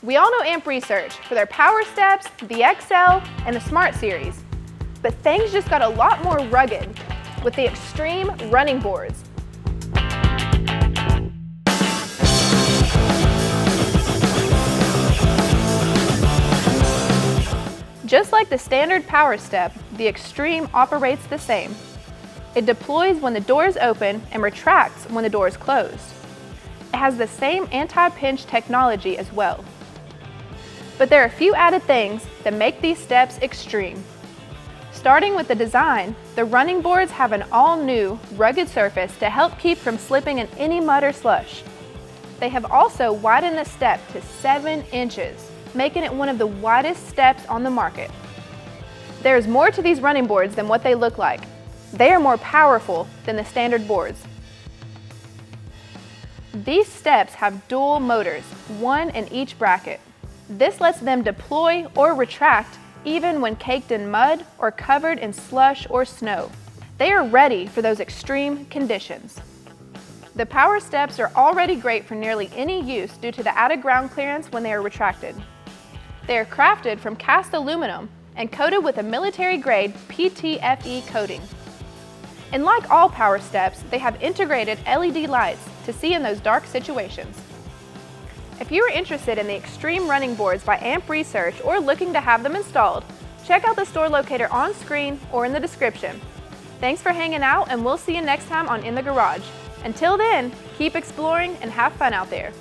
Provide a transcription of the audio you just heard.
We all know AAM Research for their Power Steps, the XL, and the Smart Series. But things just got a lot more rugged with the Xtreme running boards. Just like the standard Power Step, the Xtreme operates the same. It deploys when the door is open and retracts when the door is closed. It has the same anti-pinch technology as well. But there are a few added things that make these steps extreme. Starting with the design, the running boards have an all-new, rugged surface to help keep from slipping in any mud or slush. They have also widened the step to 7 inches, making it one of the widest steps on the market. There is more to these running boards than what they look like. They are more powerful than the standard boards. These steps have dual motors, one in each bracket. This lets them deploy or retract even when caked in mud or covered in slush or snow. They are ready for those extreme conditions. The Power Steps are already great for nearly any use due to the added ground clearance when they are retracted. They are crafted from cast aluminum and coated with a military-grade PTFE coating. And like all Power Steps, they have integrated LED lights to see in those dark situations. If you are interested in the Xtreme running boards by AAM Research or looking to have them installed, check out the store locator on screen or in the description. Thanks for hanging out, and we'll see you next time on In the Garage. Until then, keep exploring and have fun out there.